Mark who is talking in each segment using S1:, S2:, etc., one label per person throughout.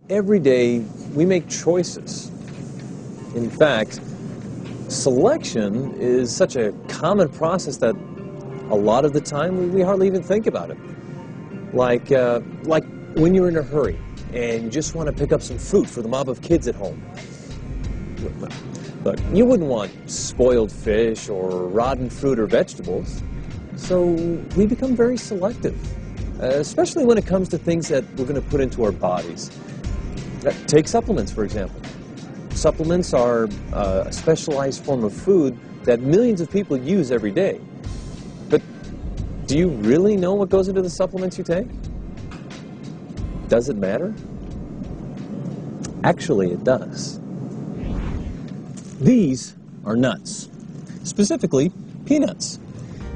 S1: Every day, we make choices. In fact, selection is such a common process that a lot of the time we hardly even think about it. Like when you're in a hurry and you just want to pick up some fruit for the mob of kids at home. Look, you wouldn't want spoiled fish or rotten fruit or vegetables, so we become very selective, especially when it comes to things that we're going to put into our bodies. Take supplements, for example. Supplements are a specialized form of food that millions of people use every day. But do you really know what goes into the supplements you take? Does it matter? Actually, it does. These are nuts, specifically peanuts.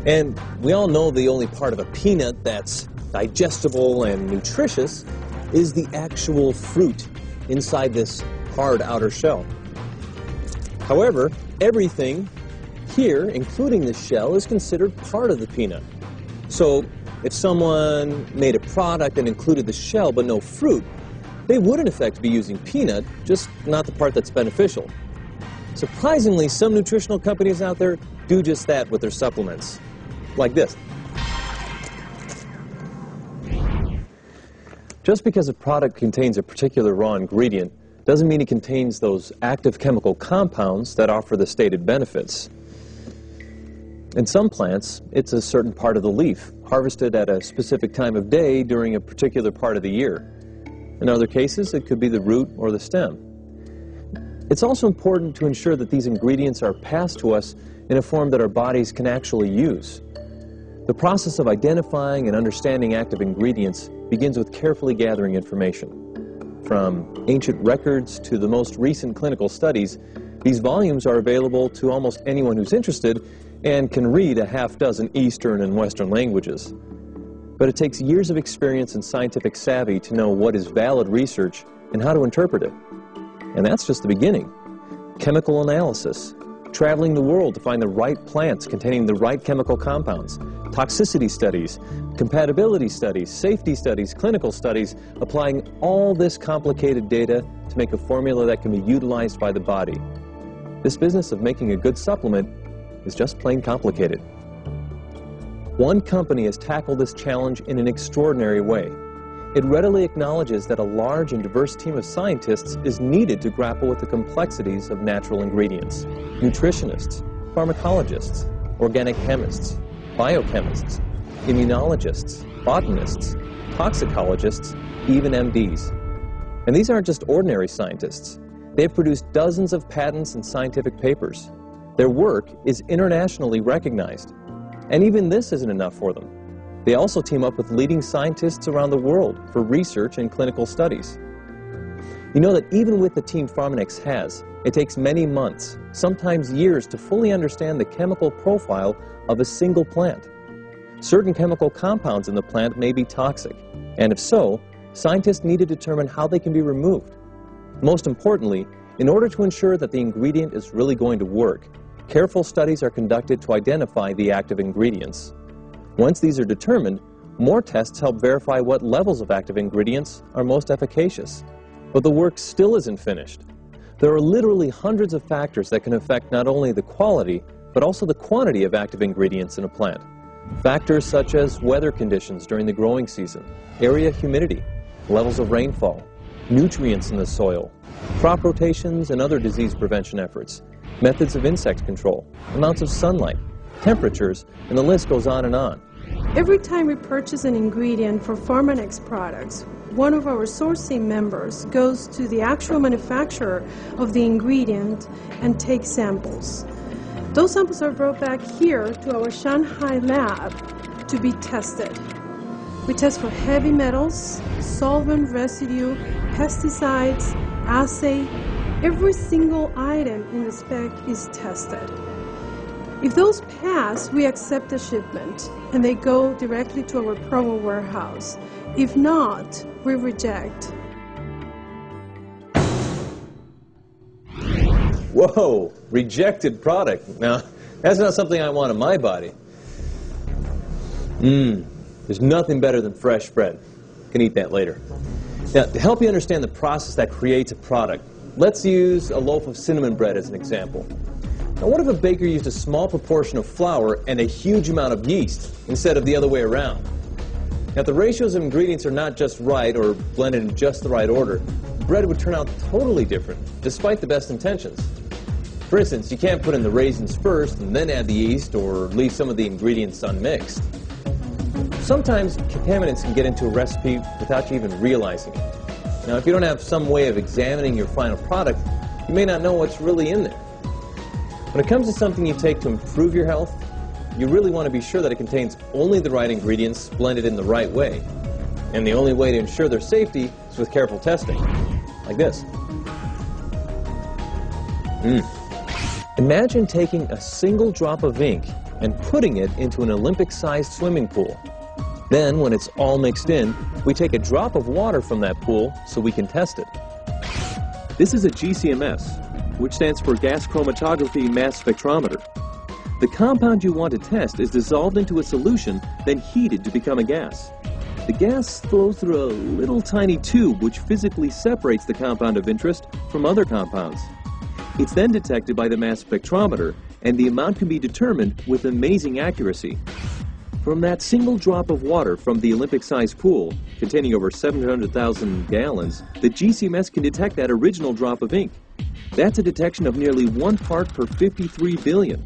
S1: And we all know the only part of a peanut that's digestible and nutritious is the actual fruit inside this hard outer shell. However, everything here, including the shell, is considered part of the peanut. So if someone made a product and included the shell but no fruit, they would in effect be using peanut, just not the part that's beneficial. Surprisingly, some nutritional companies out there do just that with their supplements, like this. Just because a product contains a particular raw ingredient doesn't mean it contains those active chemical compounds that offer the stated benefits. In some plants, it's a certain part of the leaf, harvested at a specific time of day during a particular part of the year. In other cases, it could be the root or the stem. It's also important to ensure that these ingredients are passed to us in a form that our bodies can actually use. The process of identifying and understanding active ingredients begins with carefully gathering information. From ancient records to the most recent clinical studies, these volumes are available to almost anyone who's interested and can read a half dozen Eastern and Western languages. But it takes years of experience and scientific savvy to know what is valid research and how to interpret it. And that's just the beginning. Chemical analysis, traveling the world to find the right plants containing the right chemical compounds, toxicity studies, compatibility studies, safety studies, clinical studies, applying all this complicated data to make a formula that can be utilized by the body. This business of making a good supplement is just plain complicated. One company has tackled this challenge in an extraordinary way. It readily acknowledges that a large and diverse team of scientists is needed to grapple with the complexities of natural ingredients. Nutritionists, pharmacologists, organic chemists, biochemists, immunologists, botanists, toxicologists, even MDs. And these aren't just ordinary scientists. They've produced dozens of patents and scientific papers. Their work is internationally recognized. And even this isn't enough for them. They also team up with leading scientists around the world for research and clinical studies. You know that even with the team Pharmanex has, it takes many months, sometimes years, to fully understand the chemical profile of a single plant. Certain chemical compounds in the plant may be toxic, and if so, scientists need to determine how they can be removed. Most importantly, in order to ensure that the ingredient is really going to work, careful studies are conducted to identify the active ingredients. Once these are determined, more tests help verify what levels of active ingredients are most efficacious. But the work still isn't finished. There are literally hundreds of factors that can affect not only the quality, but also the quantity of active ingredients in a plant. Factors such as weather conditions during the growing season, area humidity, levels of rainfall, nutrients in the soil, crop rotations and other disease prevention efforts, methods of insect control, amounts of sunlight, temperatures, and the list goes on and on.
S2: Every time we purchase an ingredient for Pharmanex products, one of our sourcing members goes to the actual manufacturer of the ingredient and takes samples. Those samples are brought back here to our Shanghai lab to be tested. We test for heavy metals, solvent residue, pesticides, assay. Every single item in the spec is tested. If those pass, we accept the shipment, and they go directly to our promo warehouse. If not, we reject.
S1: Whoa, rejected product. Now, that's not something I want in my body. There's nothing better than fresh bread. Can eat that later. Now, to help you understand the process that creates a product, let's use a loaf of cinnamon bread as an example. Now, what if a baker used a small proportion of flour and a huge amount of yeast instead of the other way around? Now, if the ratios of ingredients are not just right or blended in just the right order, bread would turn out totally different, despite the best intentions. For instance, you can't put in the raisins first and then add the yeast, or leave some of the ingredients unmixed. Sometimes contaminants can get into a recipe without you even realizing it. Now, if you don't have some way of examining your final product, you may not know what's really in there. When it comes to something you take to improve your health, you really want to be sure that it contains only the right ingredients blended in the right way. And the only way to ensure their safety is with careful testing, like this. Imagine taking a single drop of ink and putting it into an Olympic-sized swimming pool. Then, when it's all mixed in, we take a drop of water from that pool so we can test it. This is a GCMS, which stands for Gas Chromatography Mass Spectrometer. The compound you want to test is dissolved into a solution, then heated to become a gas. The gas flows through a little tiny tube which physically separates the compound of interest from other compounds. It's then detected by the mass spectrometer, and the amount can be determined with amazing accuracy. From that single drop of water from the Olympic-sized pool, containing over 700,000 gallons, the GCMS can detect that original drop of ink. That's a detection of nearly 1 part per 53 billion.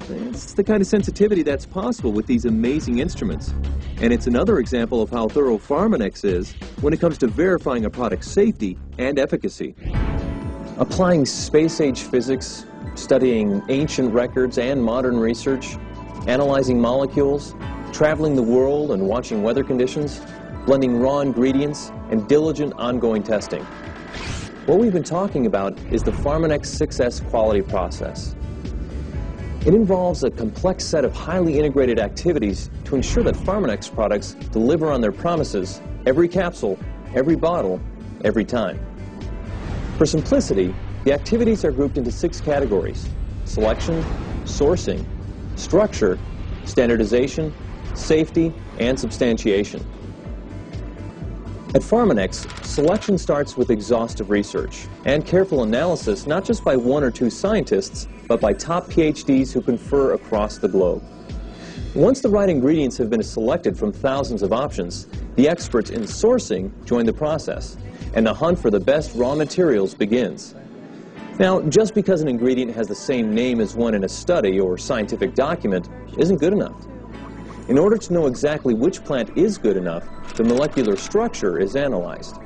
S1: That's the kind of sensitivity that's possible with these amazing instruments. And it's another example of how thorough Pharmanex is when it comes to verifying a product's safety and efficacy. Applying space-age physics, studying ancient records and modern research, analyzing molecules, traveling the world and watching weather conditions, blending raw ingredients, and diligent ongoing testing. What we've been talking about is the Pharmanex 6S quality process. It involves a complex set of highly integrated activities to ensure that Pharmanex products deliver on their promises every capsule, every bottle, every time. For simplicity, the activities are grouped into 6 categories: selection, sourcing, structure, standardization, safety, and substantiation. At Pharmanex, selection starts with exhaustive research and careful analysis not just by 1 or 2 scientists, but by top PhDs who confer across the globe. Once the right ingredients have been selected from thousands of options, the experts in sourcing join the process, and the hunt for the best raw materials begins. Now, just because an ingredient has the same name as one in a study or scientific document isn't good enough. In order to know exactly which plant is good enough, the molecular structure is analyzed.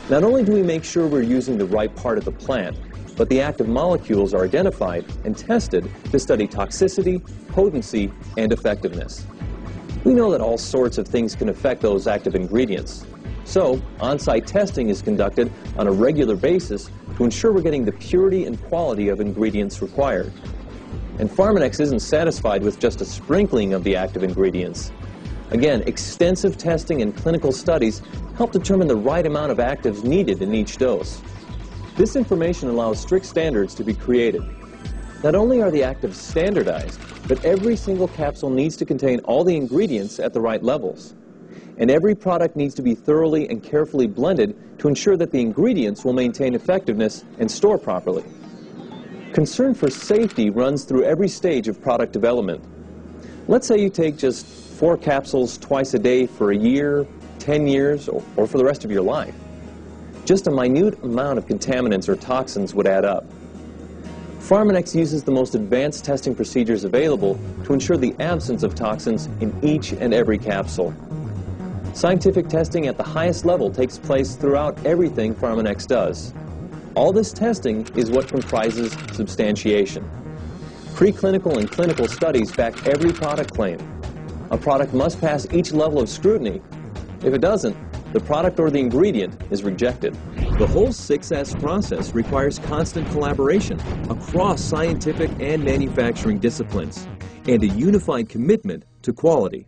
S1: Not only do we make sure we're using the right part of the plant, but the active molecules are identified and tested to study toxicity, potency, and effectiveness. We know that all sorts of things can affect those active ingredients. So, on-site testing is conducted on a regular basis to ensure we're getting the purity and quality of ingredients required. And Pharmanex isn't satisfied with just a sprinkling of the active ingredients. Again, extensive testing and clinical studies help determine the right amount of actives needed in each dose. This information allows strict standards to be created. Not only are the actives standardized, but every single capsule needs to contain all the ingredients at the right levels. And every product needs to be thoroughly and carefully blended to ensure that the ingredients will maintain effectiveness and store properly. Concern for safety runs through every stage of product development. Let's say you take just 4 capsules twice a day for a year, 10 years, or for the rest of your life. Just a minute amount of contaminants or toxins would add up. Pharmanex uses the most advanced testing procedures available to ensure the absence of toxins in each and every capsule. Scientific testing at the highest level takes place throughout everything Pharmanex does. All this testing is what comprises substantiation. Preclinical and clinical studies back every product claim. A product must pass each level of scrutiny. If it doesn't, the product or the ingredient is rejected. The whole 6S process requires constant collaboration across scientific and manufacturing disciplines and a unified commitment to quality.